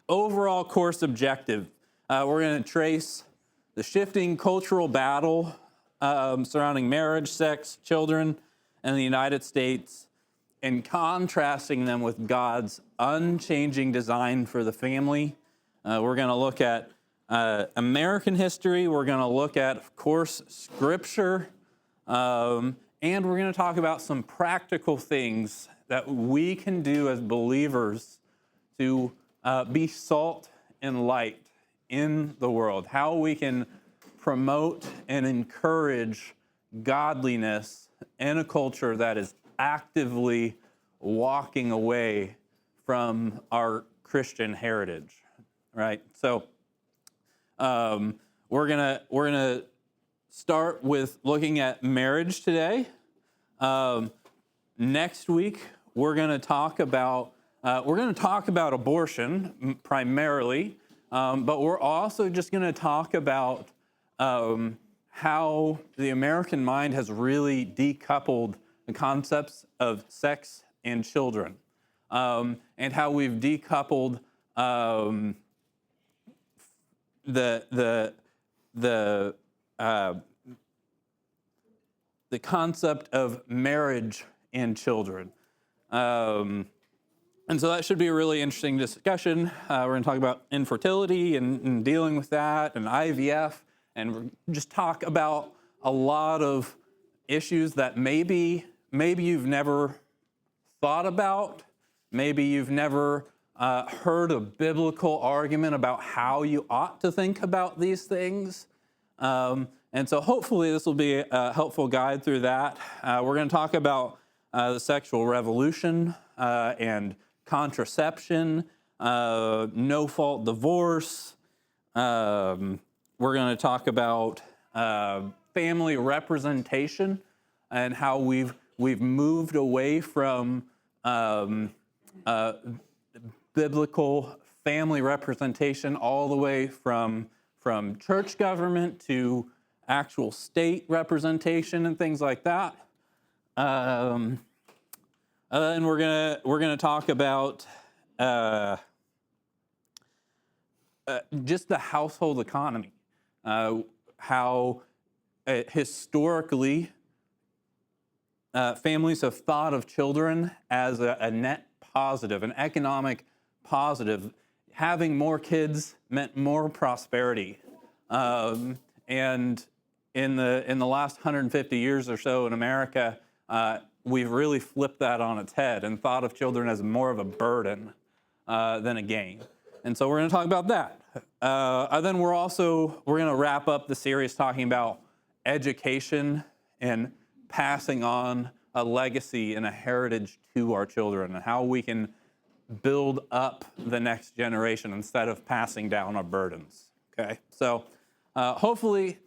overall course objective. We're going to trace the shifting cultural battle surrounding marriage, sex, children, and the United States, and contrasting them with God's unchanging design for the family. We're going to look at American history. We're going to look at, of course, Scripture. And we're going to talk about some practical things that we can do as believers to be salt and light in the world, how we can promote and encourage godliness in a culture that is actively walking away from our Christian heritage, right? So we're gonna start with looking at marriage today. Next week we're gonna talk about abortion primarily, but we're also just gonna talk about how the American mind has really decoupled the concepts of sex and children, and how we've decoupled the concept of marriage and children. And so that should be a really interesting discussion. We're going to talk about infertility and dealing with that, and IVF, and just talk about a lot of issues that maybe you've never thought about. Maybe you've never heard a biblical argument about how you ought to think about these things. And so hopefully this will be a helpful guide through that. We're going to talk about the sexual revolution and contraception, no-fault divorce. We're going to talk about family representation and how we've moved away from biblical family representation all the way from church government to actual state representation and things like that. And we're gonna talk about just the household economy, how historically families have thought of children as a net positive, an economic positive. Having more kids meant more prosperity, and in the last 150 years or so in America, we've really flipped that on its head and thought of children as more of a burden than a gain. And so we're going to talk about that. And then we're going to wrap up the series talking about education and passing on a legacy and a heritage to our children, and how we can build up the next generation instead of passing down our burdens. Okay, so hopefully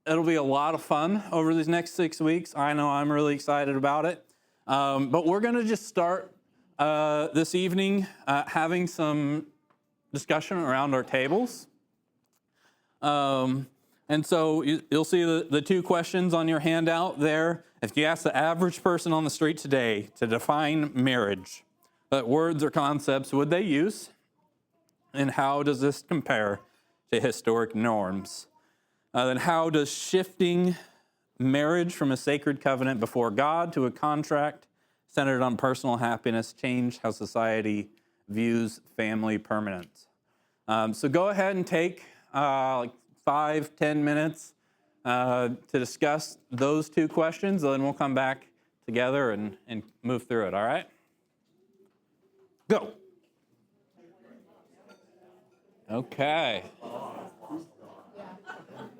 it'll be a lot of fun over these next 6 weeks. I know I'm really excited about it. But we're going to just start this evening having some discussion around our tables. And so you'll see the two questions on your handout there. If you ask the average person on the street today to define marriage, what words or concepts would they use? And how does this compare to historic norms? Then how does shifting marriage from a sacred covenant before God to a contract centered on personal happiness change how society views family permanence? So go ahead and take like 5-10 minutes to discuss those two questions, and then we'll come back together and move through it, all right? Go. Okay.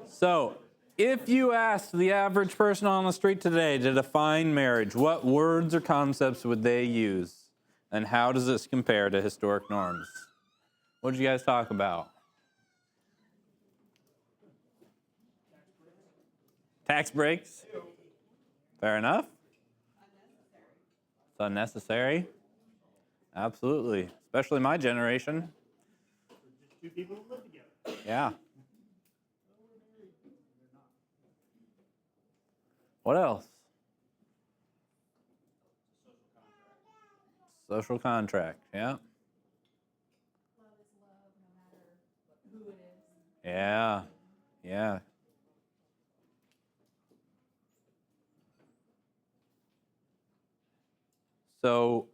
So, if you asked the average person on the street today to define marriage, what words or concepts would they use? And how does this compare to historic norms? What did you guys talk about? Tax breaks? Fair enough. It's unnecessary. Absolutely. Especially my generation. Just two people who live together. Yeah. What else? Social contract, yeah. Love is love, who it is. Yeah. Yeah. So,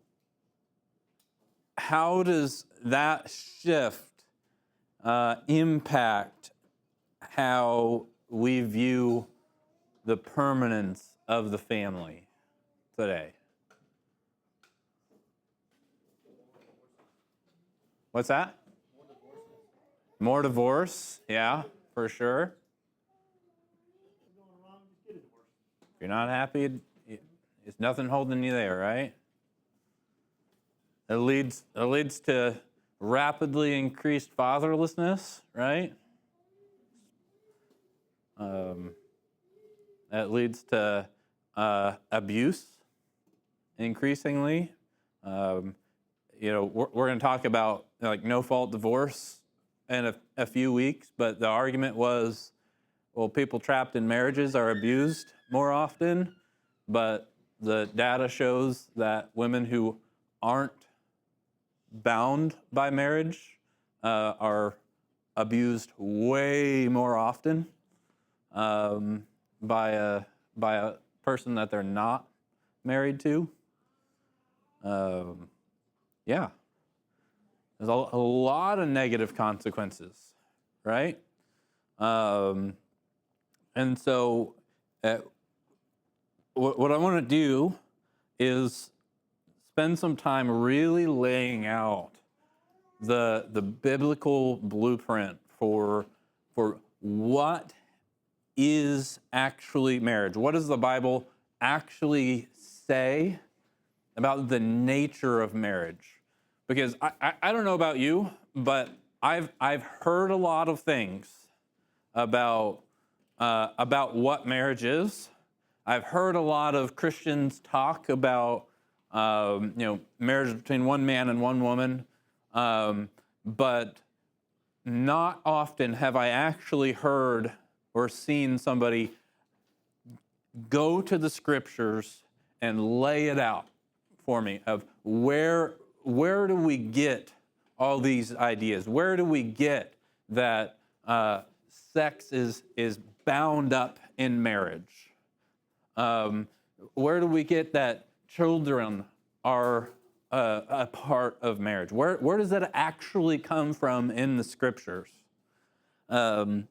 how does that shift impact how we view the permanence of the family today? What's that? More divorce, yeah, for sure. If you're not happy, it's nothing holding you there, right? It leads to rapidly increased fatherlessness, right? That leads to abuse increasingly. We're going to talk about like no-fault divorce in a few weeks, but the argument was, well, people trapped in marriages are abused more often, but the data shows that women who aren't bound by marriage are abused way more often by a person that they're not married to. Yeah, there's a lot of negative consequences, right? And so what I want to do is spend some time really laying out the biblical blueprint for what is actually marriage. What does the Bible actually say about the nature of marriage? Because I don't know about you, but I've heard a lot of things about what marriage is. I've heard a lot of Christians talk about marriage between one man and one woman, but not often have I actually heard or seen somebody go to the scriptures and lay it out for me of where do we get all these ideas? Where do we get that sex is bound up in marriage? Where do we get that children are a part of marriage? Where does that actually come from in the scriptures? And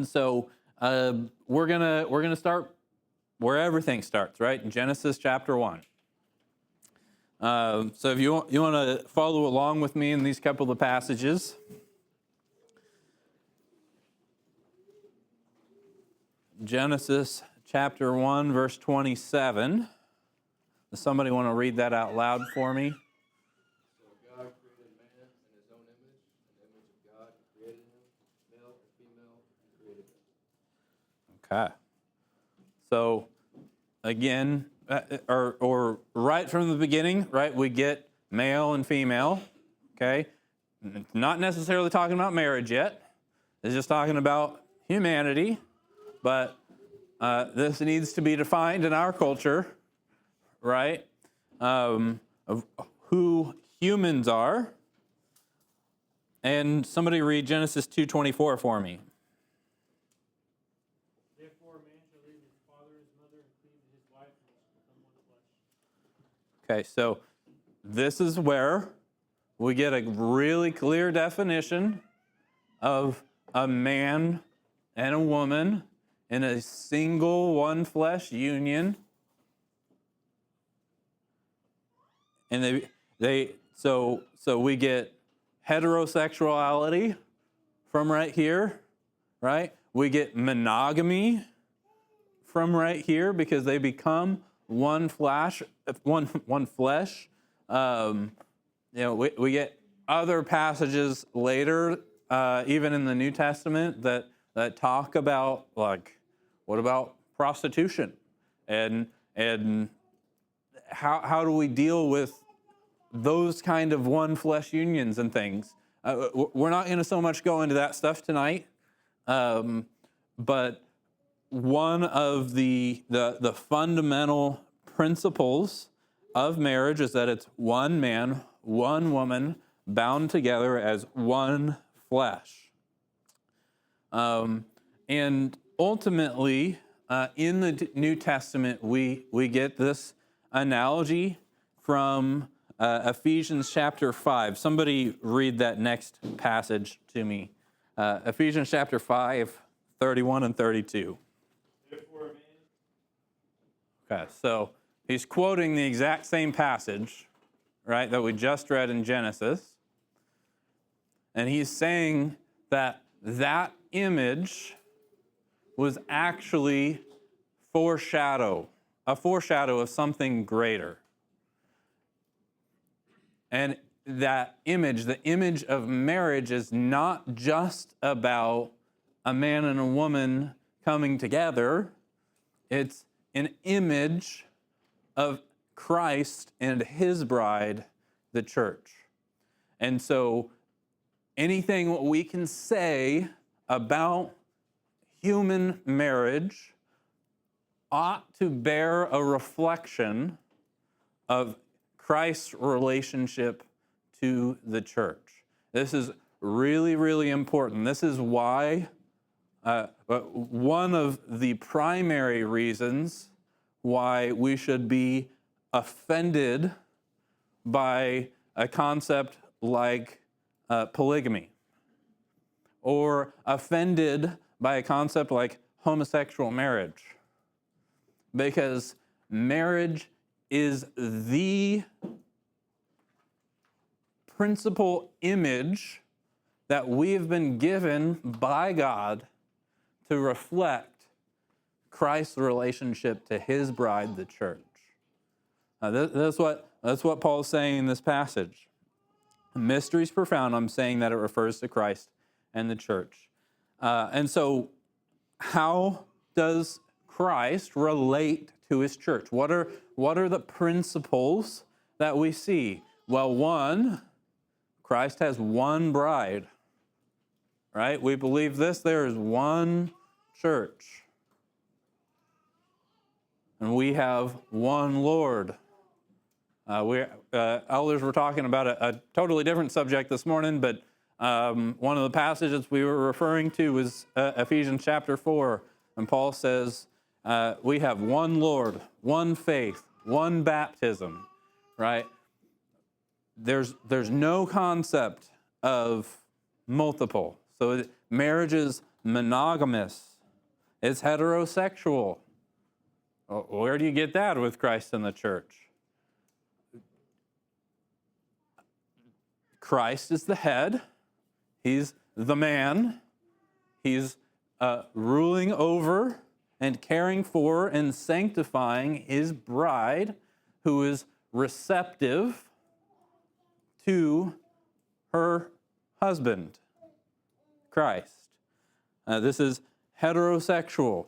so we're gonna start where everything starts, right? In Genesis chapter 1. So if you want to follow along with me in these couple of passages. Genesis chapter 1, verse 27. Does somebody want to read that out loud for me? So God created man in his own image. In the image of God he created him. Male and female he created them. Okay. So again, or right from the beginning, right, we get male and female, okay? Not necessarily talking about marriage yet. It's just talking about humanity, but this needs to be defined in our culture, right, of who humans are. And somebody read Genesis 2:24 for me. Therefore, a man shall leave his father and his mother and cleave to his wife, and they shall become one flesh. Okay, so this is where we get a really clear definition of a man and a woman in a single one flesh union. And so we get heterosexuality from right here, right? We get monogamy from right here because they become one flesh. We get other passages later, even in the New Testament, that talk about, like, what about prostitution, and how do we deal with those kind of one flesh unions and things? We're not going to so much go into that stuff tonight, but one of the fundamental principles of marriage is that it's one man, one woman, bound together as one flesh. And ultimately, in the New Testament, we get this analogy from Ephesians chapter 5. Somebody read that next passage to me. Ephesians chapter 5, 31 and 32. Therefore, a man Okay, so he's quoting the exact same passage, right, that we just read in Genesis. And he's saying that that image was actually a foreshadow of something greater. And that image, the image of marriage, is not just about a man and a woman coming together. It's an image of Christ and his bride, the church. And so anything we can say about human marriage ought to bear a reflection of Christ's relationship to the church. This is really, really important. This is why one of the primary reasons why we should be offended by a concept like polygamy, or offended by a concept like homosexual marriage, because marriage is the principal image that we have been given by God to reflect Christ's relationship to his bride, the church. That's what Paul's saying in this passage. The mystery's profound. I'm saying that it refers to Christ and the church. And so how does Christ relate to his church? What are the principles that we see? Well, one, Christ has one bride, right? We believe this. There is one church. And we have one Lord. Elders were talking about a totally different subject this morning, but one of the passages we were referring to was Ephesians chapter 4. And Paul says, we have one Lord, one faith, one baptism, right? There's no concept of multiple. So marriage is monogamous. It's heterosexual. Where do you get that with Christ and the church? Christ is the head. He's the man. He's ruling over and caring for and sanctifying his bride, who is receptive to her husband, Christ. This is heterosexual.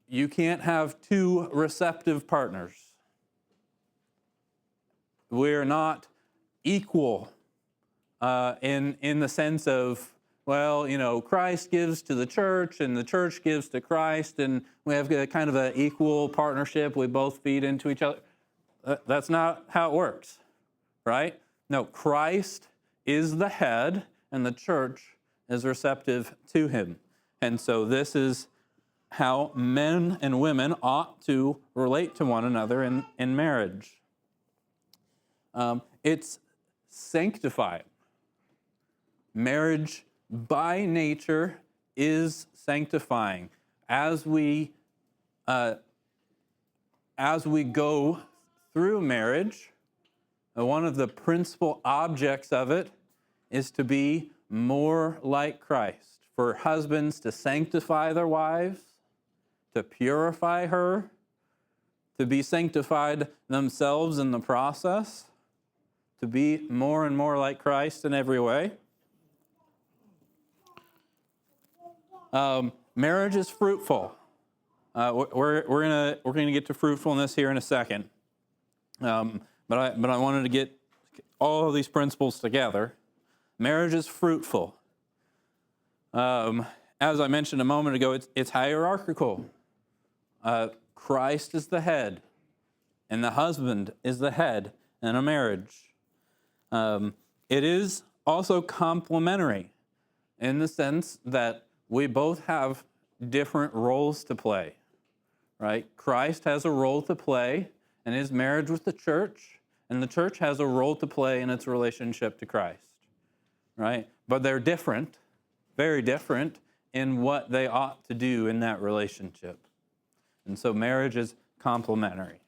You can't have two receptive partners. We're not equal in the sense of, well, you know, Christ gives to the church and the church gives to Christ, and we have a kind of an equal partnership. We both feed into each other. That's not how it works, right? No, Christ is the head and the church is receptive to him. And so this is how men and women ought to relate to one another in marriage. It's sanctifying. Marriage by nature is sanctifying. As we go through marriage, one of the principal objects of it is to be more like Christ. For husbands to sanctify their wives, to purify her, to be sanctified themselves in the process, to be more and more like Christ in every way. Marriage is fruitful. We're gonna get to fruitfulness here in a second. But I wanted to get all of these principles together. Marriage is fruitful. As I mentioned a moment ago, it's hierarchical. Christ is the head, and the husband is the head in a marriage. It is also complementary. in the sense that we both have different roles to play, right? Christ has a role to play in his marriage with the church, and the church has a role to play in its relationship to Christ, right? But they're different, very different in what they ought to do in that relationship. And so marriage is complementary.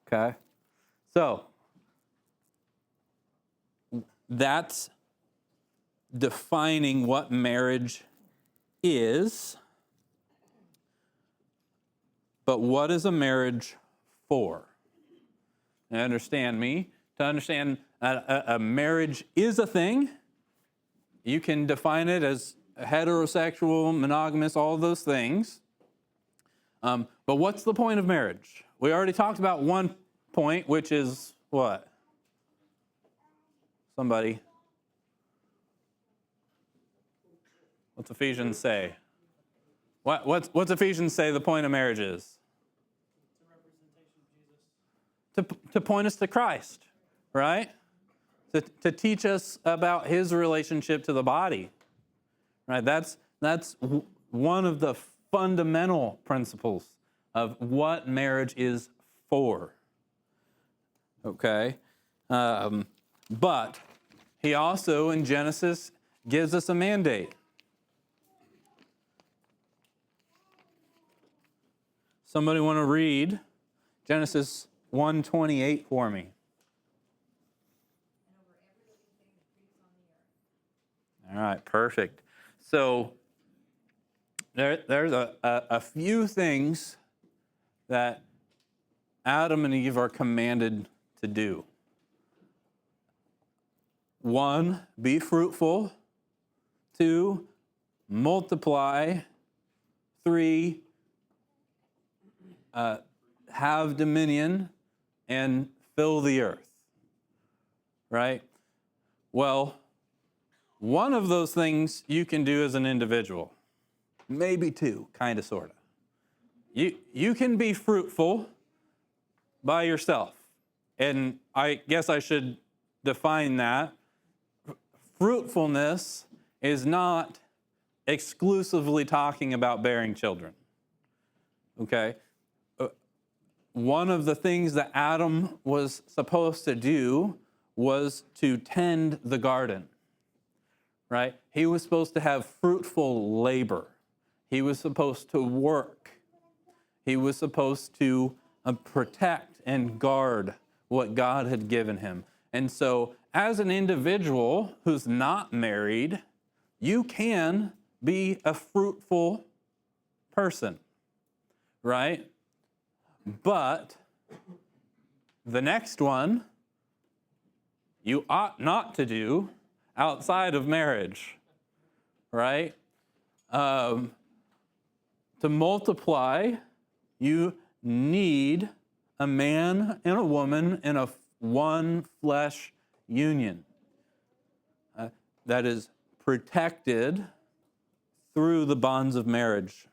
Okay? So, that's defining what marriage is. But what is a marriage for? And understand me. To understand a marriage is a thing, you can define it as heterosexual, monogamous, all those things. But what's the point of marriage? We already talked about one point, which is what? Somebody. What's Ephesians say? What's Ephesians say the point of marriage is? It's a representation of Jesus. To point us to Christ, right? To teach us about his relationship to the body, right? That's one of the fundamental principles of what marriage is for, okay? But he also, in Genesis, gives us a mandate. Somebody want to read Genesis 1:28 for me? All right, perfect. So there's a few things that Adam and Eve are commanded to do. 1, be fruitful. 2, multiply. 3, have dominion and fill the earth, right? Well, one of those things you can do as an individual, maybe 2, kind of, sort of. You can be fruitful by yourself, and I guess I should define that. Fruitfulness is not exclusively talking about bearing children, okay? One of the things that Adam was supposed to do was to tend the garden, right? He was supposed to have fruitful labor. He was supposed to work. He was supposed to protect and guard what God had given him. And so, as an individual who's not married, you can be a fruitful person, right? But the next one, you ought not to do outside of marriage, right? To multiply, you need a man and a woman in a one flesh union that is protected through the bonds of marriage.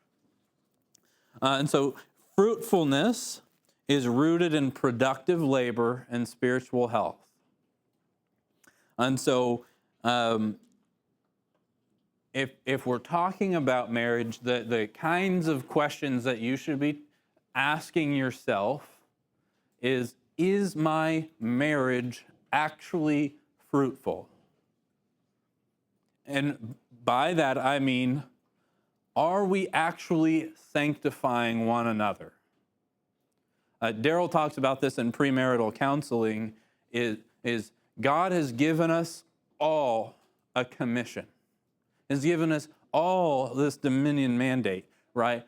And so fruitfulness is rooted in productive labor and spiritual health. And so if we're talking about marriage, the kinds of questions that you should be asking yourself is my marriage actually fruitful? And by that I mean, are we actually sanctifying one another? Daryl talks about this in premarital counseling, is God has given us all a commission. Has given us all this dominion mandate, right?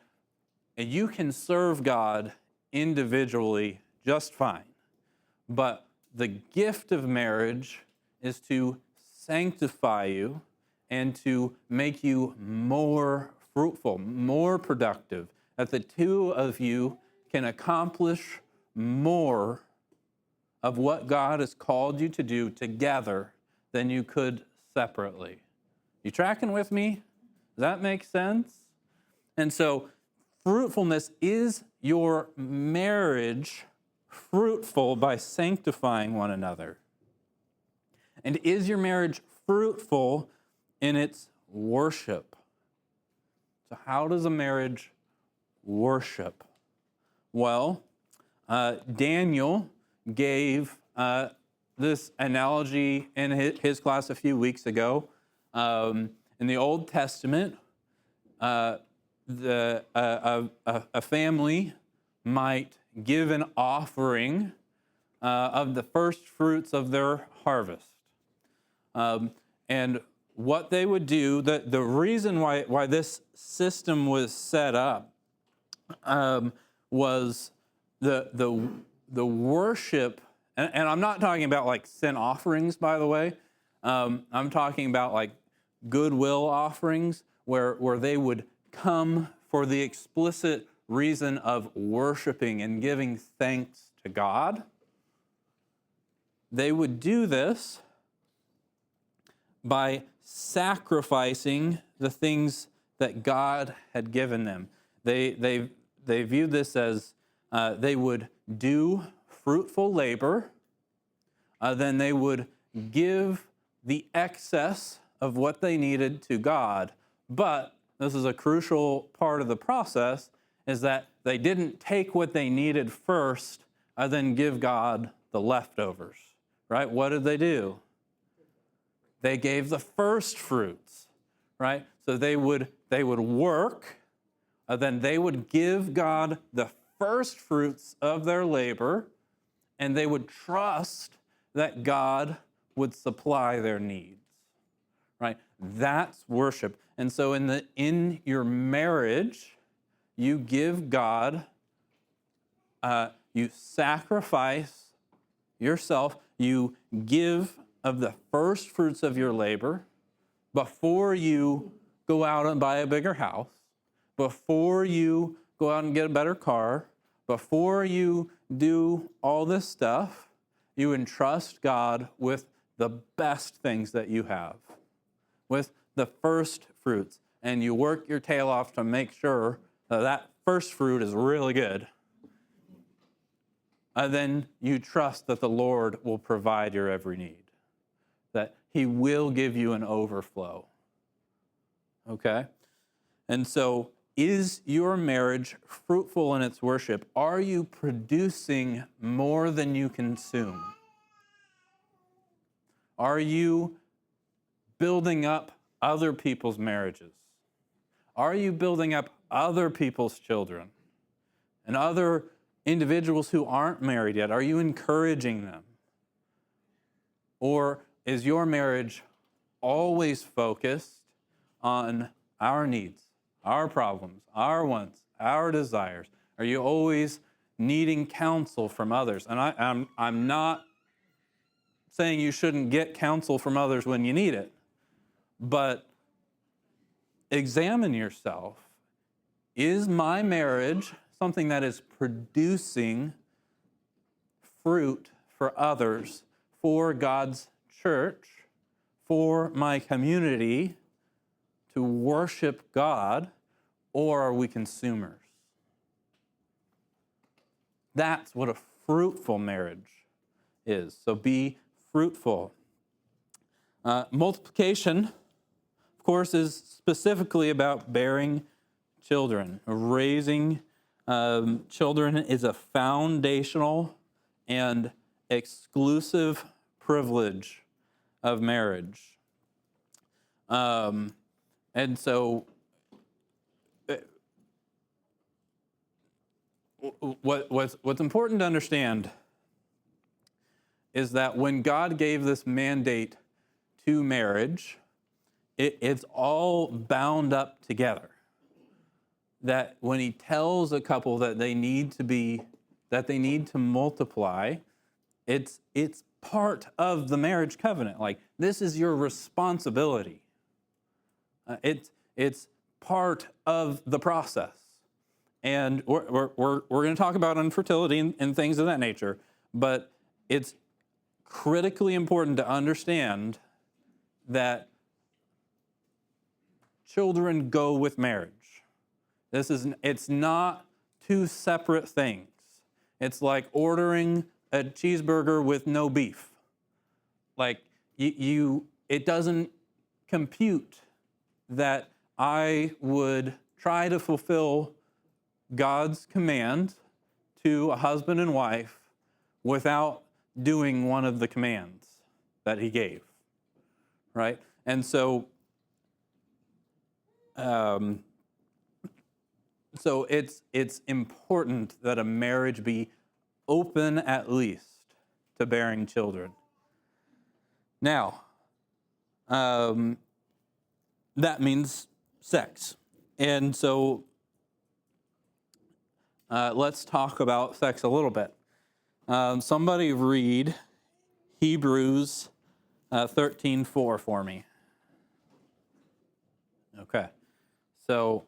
And you can serve God individually just fine. But the gift of marriage is to sanctify you and to make you more fruitful, more productive, that the two of you can accomplish more of what God has called you to do together than you could separately. You tracking with me? Does that make sense? And so fruitfulness, is your marriage fruitful by sanctifying one another? And is your marriage fruitful in its worship. So how does a marriage worship? Well, Daniel gave this analogy in his class a few weeks ago. In the Old Testament, a family might give an offering of the first fruits of their harvest. And what they would do, the reason why this system was set up was the worship, and I'm not talking about like sin offerings, by the way. I'm talking about like goodwill offerings where they would come for the explicit reason of worshiping and giving thanks to God. They would do this by sacrificing the things that God had given them. They viewed this as they would do fruitful labor, then they would give the excess of what they needed to God. But this is a crucial part of the process, is that they didn't take what they needed first and then give God the leftovers, right? What did they do? They gave the first fruits, right? So they would work, then they would give God the first fruits of their labor, and they would trust that God would supply their needs, right? That's worship. And so in your marriage, you give God, you sacrifice yourself, you give of the first fruits of your labor before you go out and buy a bigger house, before you go out and get a better car, before you do all this stuff. You entrust God with the best things that you have, with the first fruits, and you work your tail off to make sure that first fruit is really good. And then you trust that the Lord will provide your every need, that He will give you an overflow. Okay? And so, is your marriage fruitful in its worship? Are you producing more than you consume? Are you building up other people's marriages? Are you building up other people's children and other individuals who aren't married yet? Are you encouraging them? Or is your marriage always focused on our needs, our problems, our wants, our desires? Are you always needing counsel from others? And I'm not saying you shouldn't get counsel from others when you need it, but examine yourself. Is my marriage something that is producing fruit for others, for God's church, for my community to worship God, or are we consumers? That's what a fruitful marriage is. So be fruitful. Multiplication, of course, is specifically about bearing children. Raising children is a foundational and exclusive privilege of marriage. And so what's important to understand is that when God gave this mandate to marriage, it's all bound up together. That when He tells a couple that they need to multiply, it's part of the marriage covenant. Like, this is your responsibility. It's part of the process. And we're going to talk about infertility and things of that nature, but it's critically important to understand that children go with marriage. It's not two separate things. It's like ordering a cheeseburger with no beef. Like, it doesn't compute that I would try to fulfill God's command to a husband and wife without doing one of the commands that he gave, right? And so it's important that a marriage be open at least to bearing children. Now, that means sex. And so let's talk about sex a little bit. Somebody read Hebrews 13:4 for me. Okay. So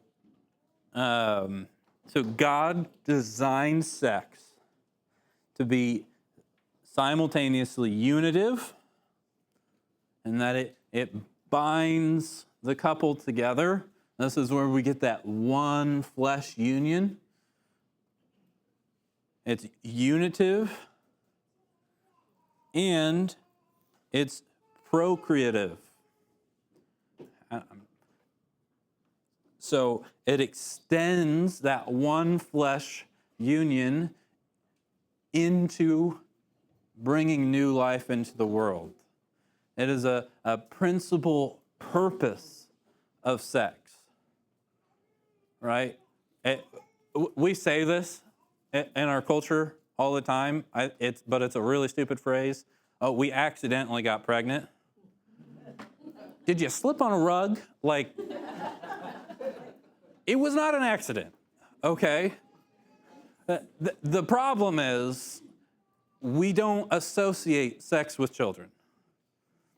God designed sex to be simultaneously unitive, and that it binds the couple together. This is where we get that one flesh union. It's unitive and it's procreative. So it extends that one flesh union into bringing new life into the world. It is a principal purpose of sex, right? We say this in our culture all the time, but it's a really stupid phrase. Oh, we accidentally got pregnant. Did you slip on a rug? Like, it was not an accident, okay? The problem is we don't associate sex with children,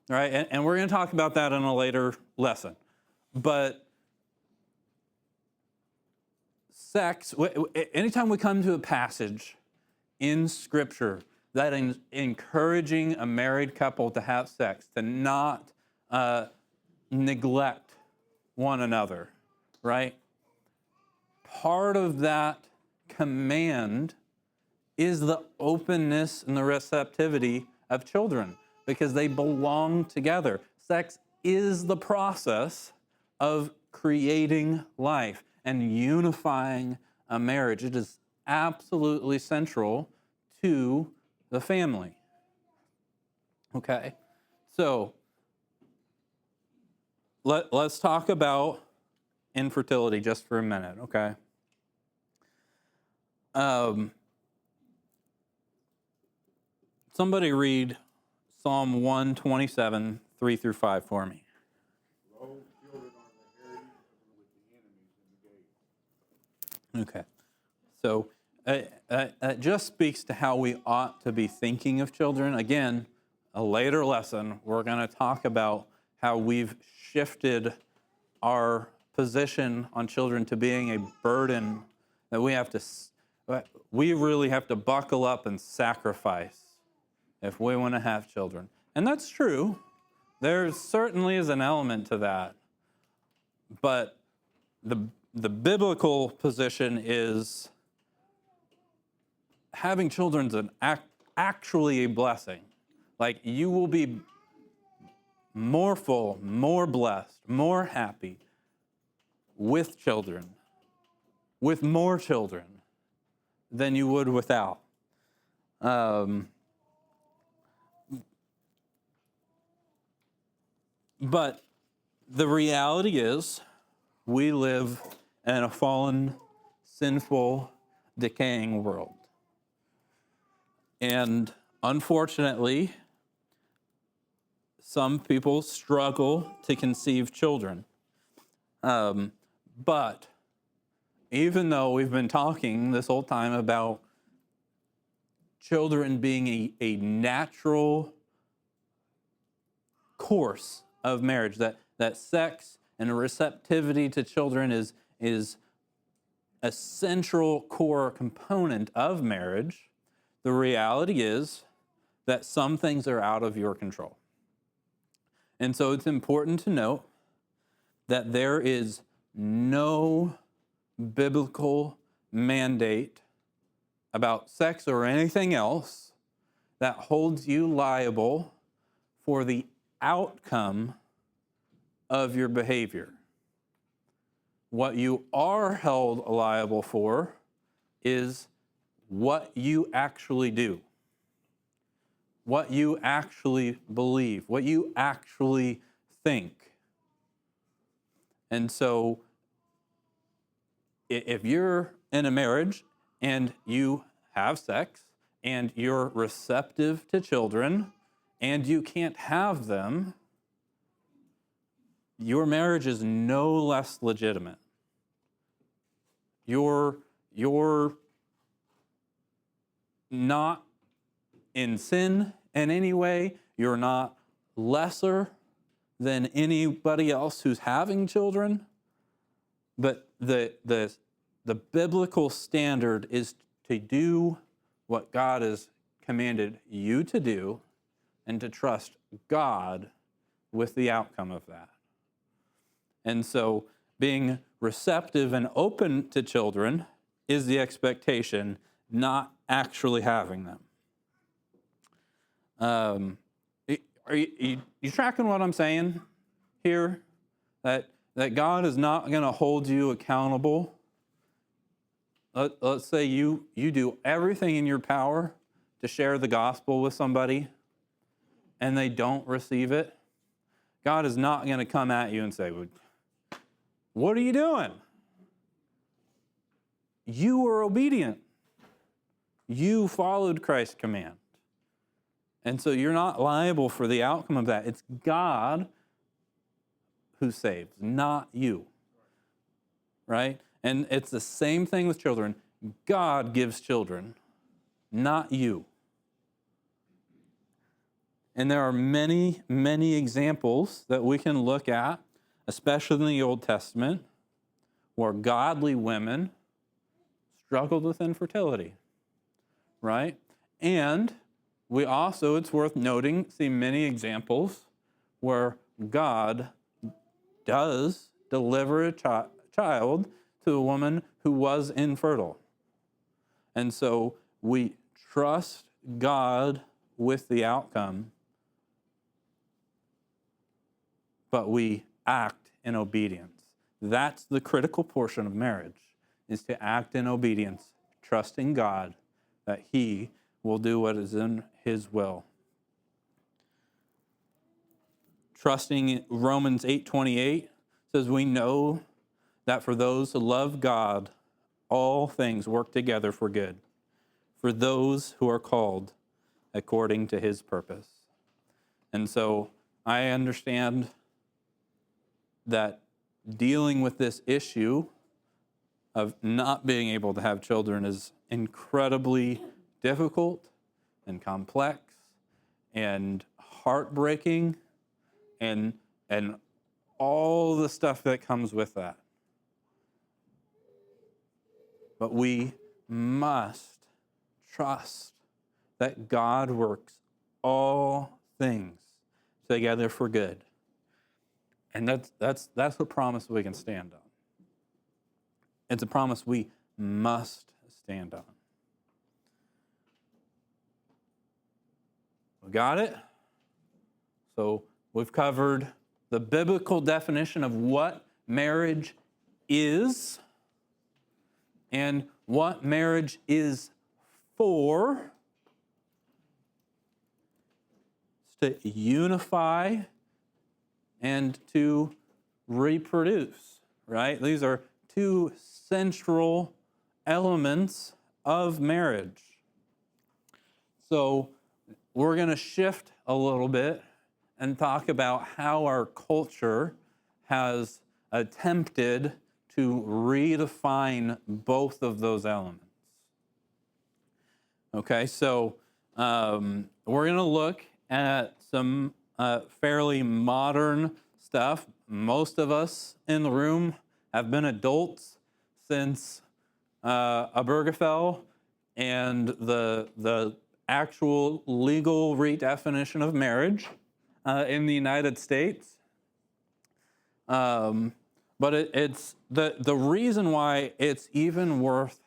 right? And we're going to talk about that in a later lesson. But sex, anytime we come to a passage in Scripture that is encouraging a married couple to have sex, to not neglect one another, right? Part of that command is the openness and the receptivity of children because they belong together. Sex is the process of creating life and unifying a marriage. It is absolutely central to the family. Okay, so let's talk about infertility just for a minute, okay? Somebody read Psalm 127, 3-5 for me. Lo, children are the heritage with the enemies in the gate. Okay. So it just speaks to how we ought to be thinking of children. Again, a later lesson, we're going to talk about how we've shifted our position on children to being a burden that we really have to buckle up and sacrifice if we want to have children. And that's true. There certainly is an element to that. But the biblical position is having children is actually a blessing. Like, you will be more full, more blessed, more happy with children, with more children than you would without. But the reality is we live in a fallen, sinful, decaying world. And unfortunately, some people struggle to conceive children. But even though we've been talking this whole time about children being a natural course of marriage, that sex and receptivity to children is a central core component of marriage, the reality is that some things are out of your control. And so it's important to note that there is no biblical mandate about sex or anything else that holds you liable for the outcome of your behavior. What you are held liable for is what you actually do, what you actually believe, what you actually think. And so, if you're in a marriage and you have sex and you're receptive to children and you can't have them, your marriage is no less legitimate. You're not in sin in any way. You're not lesser than anybody else who's having children. But the biblical standard is to do what God has commanded you to do and to trust God with the outcome of that. And so being receptive and open to children is the expectation, not actually having them. Are you tracking what I'm saying here? That God is not going to hold you accountable. Let's say you do everything in your power to share the gospel with somebody and they don't receive it. God is not going to come at you and say, "What are you doing?" You were obedient. You followed Christ's command. And so you're not liable for the outcome of that. It's God who saves, not you. Right? And it's the same thing with children. God gives children, not you. And there are many, many examples that we can look at, especially in the Old Testament, where godly women struggled with infertility, right? And we also, it's worth noting, see many examples where God does deliver a child to a woman who was infertile. And so we trust God with the outcome, but we act in obedience. That's the critical portion of marriage, is to act in obedience, trusting God that He will do what is in His will. Trusting Romans 8:28 says, we know that for those who love God, all things work together for good, for those who are called according to His purpose. And so I understand that dealing with this issue of not being able to have children is incredibly difficult and complex and heartbreaking and all the stuff that comes with that. But we must trust that God works all things together for good. And that's a promise we can stand on. It's a promise we must stand on. We got it? So we've covered the biblical definition of what marriage is and what marriage is for. It's to unify and to reproduce, right? These are two central elements of marriage. So we're going to shift a little bit and talk about how our culture has attempted to redefine both of those elements. Okay, so we're going to look at some fairly modern stuff. Most of us in the room have been adults since Obergefell and the actual legal redefinition of marriage in the United States. But it's the reason why it's even worth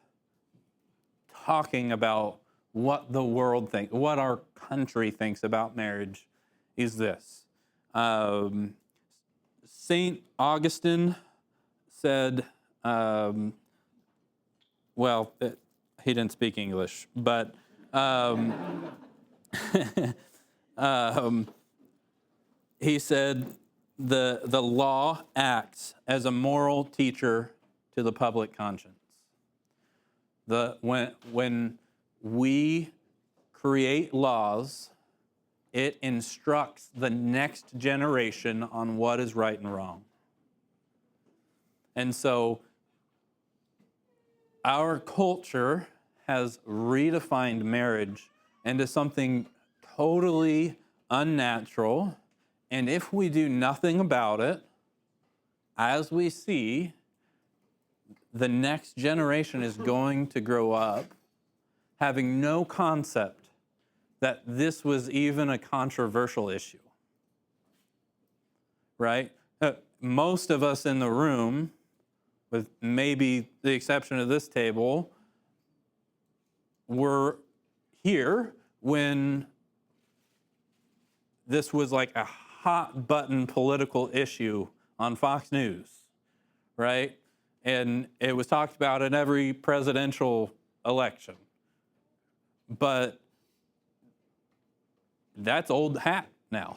talking about what the world thinks, what our country thinks about marriage is this. St. Augustine said, he didn't speak English, but he said the law acts as a moral teacher to the public conscience. When we create laws, it instructs the next generation on what is right and wrong. And so our culture has redefined marriage into something totally unnatural. And if we do nothing about it, as we see, the next generation is going to grow up having no concept that this was even a controversial issue, right? Most of us in the room, with maybe the exception of this table, were here when this was like a hot button political issue on Fox News, right? And it was talked about in every presidential election. But that's old hat now.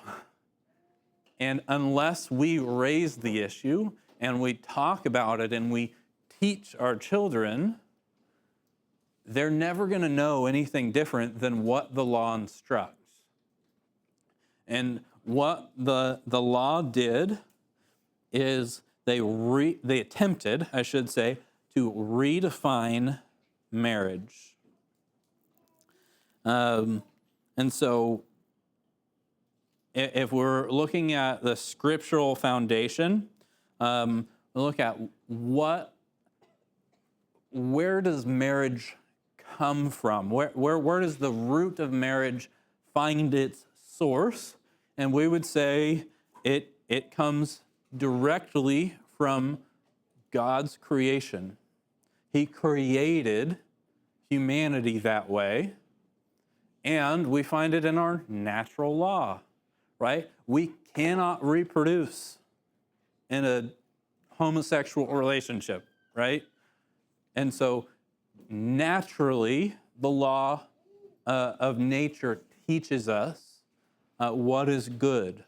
And unless we raise the issue and we talk about it and we teach our children, they're never going to know anything different than what the law instructs. And what the law did is they attempted, I should say, to redefine marriage. And so if we're looking at the scriptural foundation, we look at where does marriage come from? Where does the root of marriage find its source? And we would say it comes directly from God's creation. He created humanity that way, and we find it in our natural law, right? We cannot reproduce in a homosexual relationship, right? And so naturally, the law of nature teaches us what is good.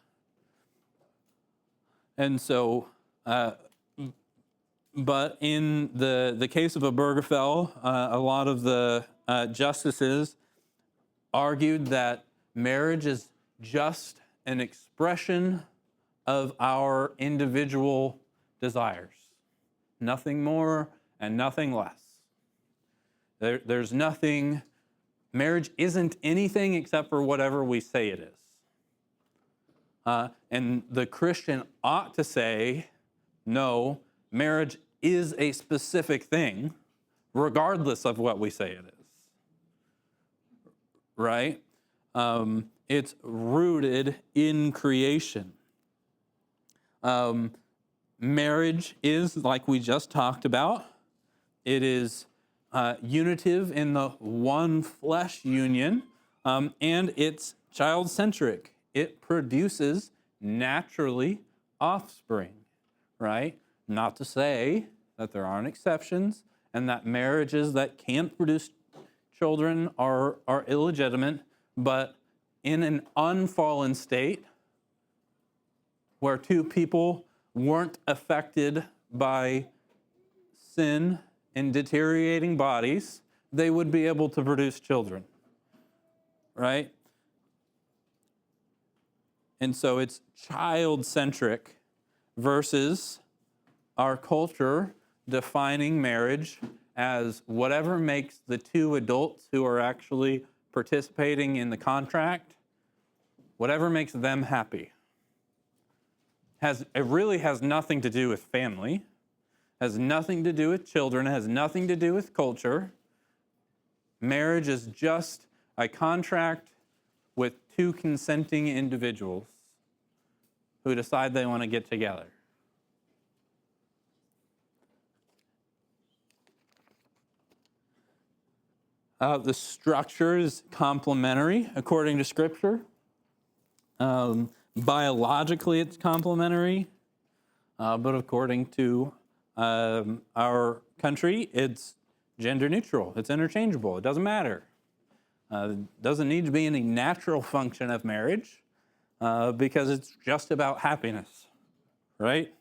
And so, but in the case of Obergefell, a lot of the justices argued that marriage is just an expression of our individual desires. Nothing more and nothing less. There's nothing, marriage isn't anything except for whatever we say it is. And the Christian ought to say, no, marriage is a specific thing, regardless of what we say it is. Right? It's rooted in creation. Marriage is, like we just talked about, it is unitive in the one flesh union, and it's child-centric. It produces naturally offspring, right? Not to say that there aren't exceptions and that marriages that can't produce children are illegitimate, but in an unfallen state where two people weren't affected by sin and deteriorating bodies, they would be able to produce children, right? And so it's child-centric versus our culture defining marriage as whatever makes the two adults who are actually participating in the contract, whatever makes them happy. It really has nothing to do with family, has nothing to do with children, has nothing to do with culture. Marriage is just a contract with two consenting individuals who decide they want to get together. The structure is complementary according to Scripture. Biologically, it's complementary. but according to our country, it's gender neutral. It's interchangeable. It doesn't matter. Doesn't need to be any natural function of marriage because it's just about happiness, right?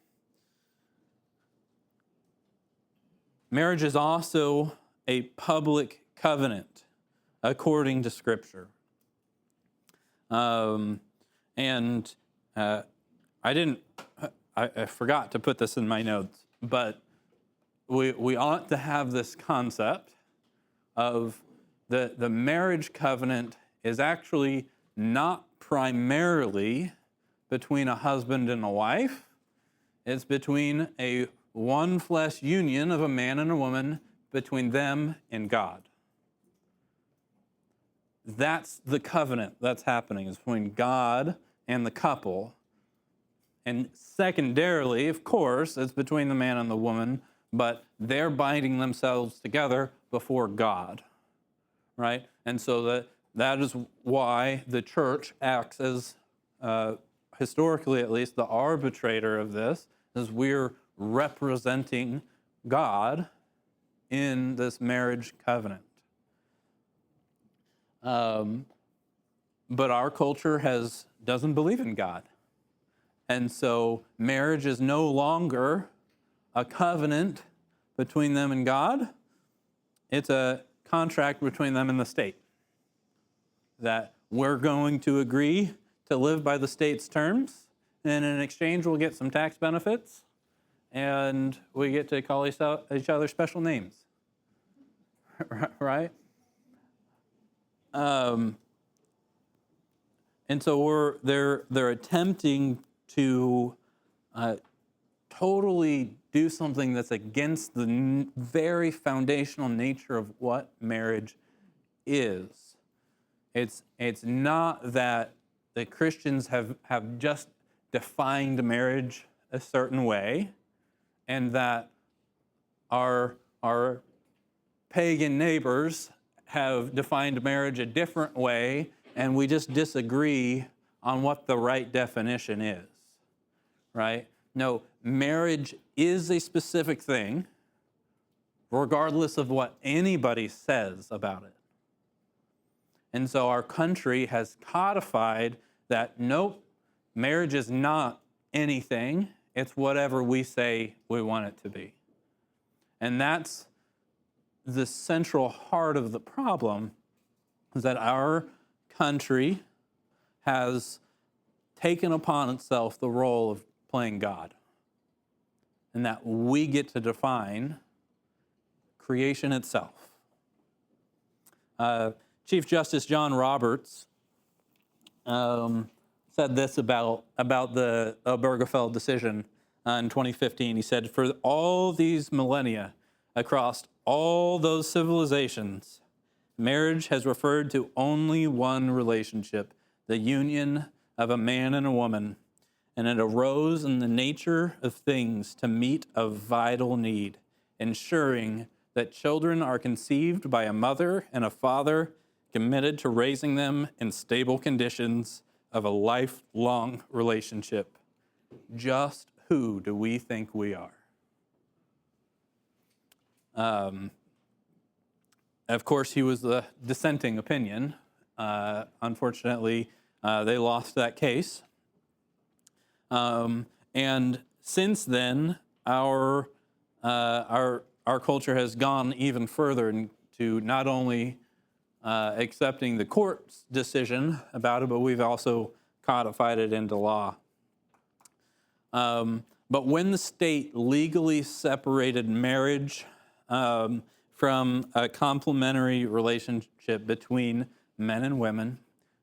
Marriage is also a public covenant according to Scripture. And I forgot to put this in my notes, but we ought to have this concept of the marriage covenant is actually not primarily between a husband and a wife. It's between a one flesh union of a man and a woman between them and God. That's the covenant that's happening, is between God and the couple. And secondarily, of course, it's between the man and the woman, but they're binding themselves together before God, right? And so that is why the church acts as, historically at least, the arbitrator of this, is we're representing God in this marriage covenant. But our culture doesn't believe in God. And so marriage is no longer a covenant between them and God. It's a contract between them and the state. That we're going to agree to live by the state's terms, and in exchange we'll get some tax benefits, and we get to call each other special names. Right? And so they're attempting to totally do something that's against the very foundational nature of what marriage is. It's not that the Christians have just defined marriage a certain way, and that our pagan neighbors have defined marriage a different way, and we just disagree on what the right definition is, right? No, marriage is a specific thing, regardless of what anybody says about it. And so our country has codified that, nope, marriage is not anything, it's whatever we say we want it to be. And that's the central heart of the problem, is that our country has taken upon itself the role of playing God, and that we get to define creation itself. Chief Justice John Roberts said this about the Obergefell decision in 2015. He said, "For all these millennia, across all those civilizations, marriage has referred to only one relationship, the union of a man and a woman, and it arose in the nature of things to meet a vital need, ensuring that children are conceived by a mother and a father committed to raising them in stable conditions of a lifelong relationship. Just who do we think we are?" Of course, he was the dissenting opinion. Unfortunately, they lost that case. And since then, our culture has gone even further into not only accepting the court's decision about it, but we've also codified it into law. But when the state legally separated marriage from a complementary relationship between men and women,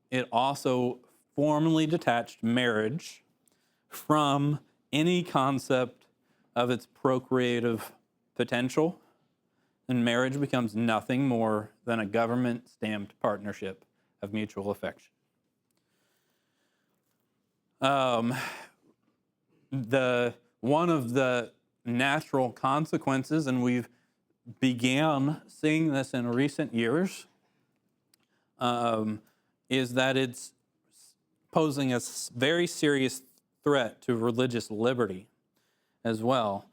it also formally detached marriage from any concept of its procreative potential, and marriage becomes nothing more than a government-stamped partnership of mutual affection. One of the natural consequences, and we've began seeing this in recent years, is that it's posing a very serious threat to religious liberty. as well.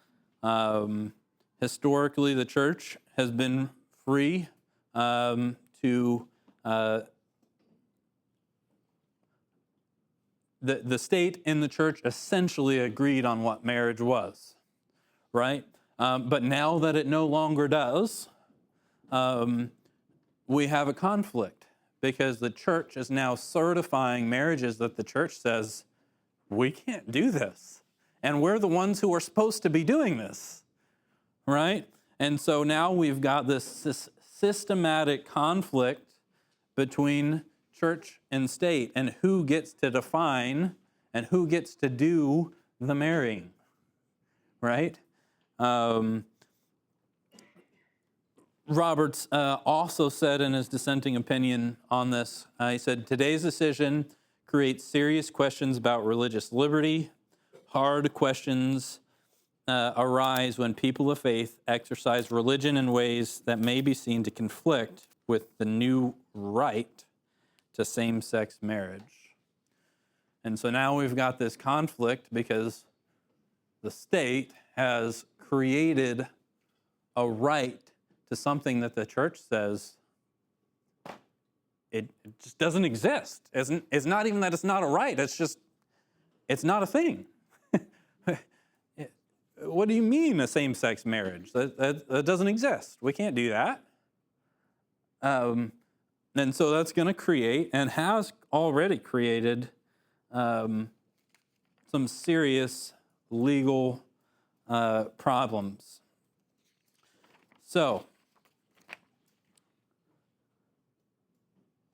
Historically, the church has been free to the state and the church essentially agreed on what marriage was, right? But now that it no longer does, we have a conflict because the church is now certifying marriages that the church says, we can't do this. And we're the ones who are supposed to be doing this, right? And so now we've got this systematic conflict between church and state and who gets to define and who gets to do the marrying, right? Roberts also said in his dissenting opinion on this, he said, today's decision creates serious questions about religious liberty. Hard questions arise when people of faith exercise religion in ways that may be seen to conflict with the new right to same-sex marriage. And so now we've got this conflict because the state has created a right to something that the church says it just doesn't exist. It's not even that it's not a right, it's not a thing. What do you mean a same-sex marriage? That doesn't exist. We can't do that. And so that's going to create and has already created some serious legal problems. So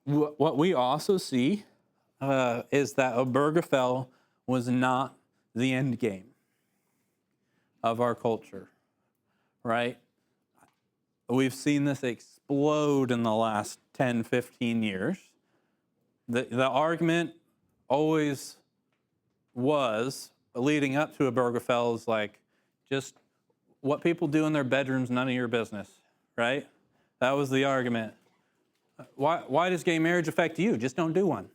what we also see is that Obergefell was not the end game of our culture, right? We've seen this explode in the last 10, 15 years. The argument always was, leading up to Obergefell, is like, just what people do in their bedrooms, none of your business, right? That was the argument. Why does gay marriage affect you? Just don't do one,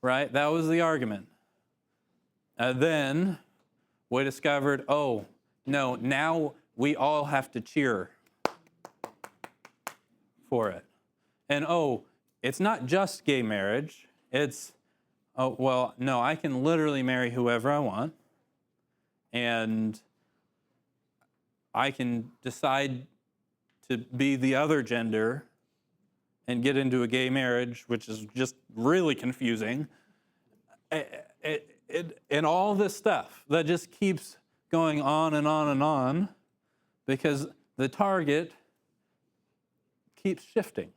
right? That was the argument. Then we discovered, oh, no, now we all have to cheer for it. And oh, it's not just gay marriage. It's, oh, well, no, I can literally marry whoever I want. And I can decide to be the other gender and get into a gay marriage, which is just really confusing. And all this stuff that just keeps going on and on and on because the target keeps shifting.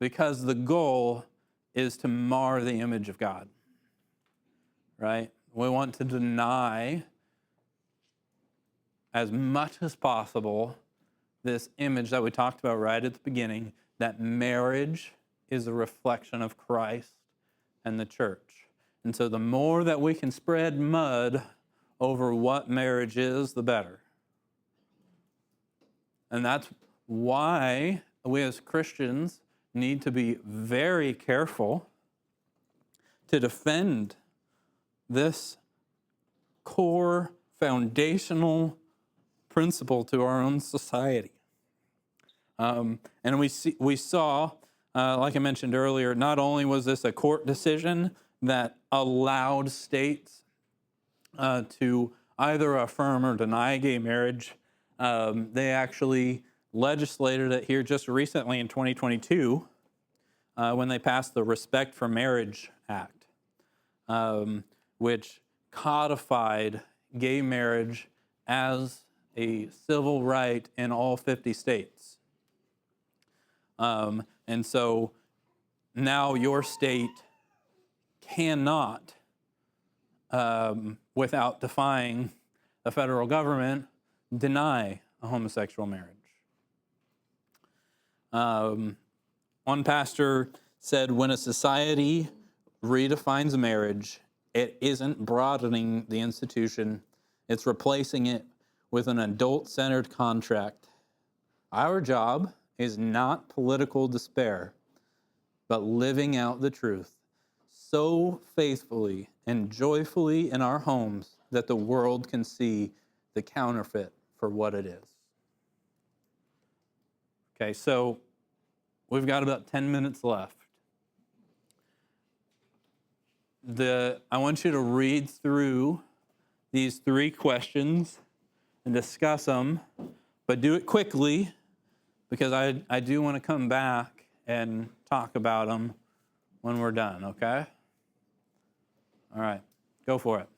Because the goal is to mar the image of God, right? We want to deny as much as possible this image that we talked about right at the beginning, that marriage is a reflection of Christ and the church. And so the more that we can spread mud over what marriage is, the better. And that's why we as Christians need to be very careful to defend this core foundational principle to our own society. And we saw, like I mentioned earlier, not only was this a court decision that allowed states to either affirm or deny gay marriage, they actually legislated it here just recently in 2022 when they passed the Respect for Marriage Act, which codified gay marriage as a civil right in all 50 states. And so now your state cannot, without defying the federal government, deny a homosexual marriage. One pastor said, when a society redefines marriage, it isn't broadening the institution, it's replacing it with an adult-centered contract. Our job is not political despair, but living out the truth, so faithfully and joyfully in our homes that the world can see the counterfeit for what it is. Okay, so we've got about 10 minutes left. I want you to read through these 3 questions and discuss them, but do it quickly because I do want to come back and talk about them when we're done, okay? All right, go for it.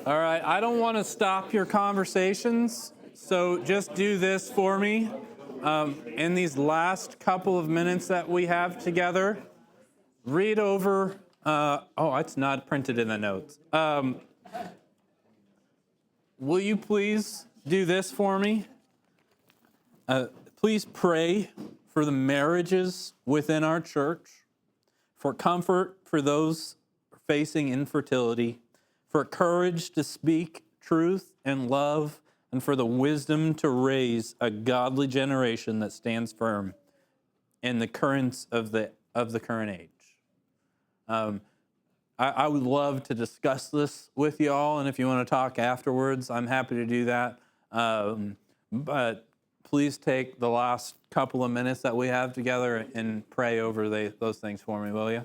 All right, I don't want to stop your conversations, so just do this for me. In these last couple of minutes that we have together, read over, it's not printed in the notes. Will you please do this for me? Please pray for the marriages within our church, for comfort for those facing infertility, for courage to speak truth and love, and for the wisdom to raise a godly generation that stands firm in the currents of the current age. I would love to discuss this with you all, and if you want to talk afterwards, I'm happy to do that. But please take the last couple of minutes that we have together and pray over those things for me, will you?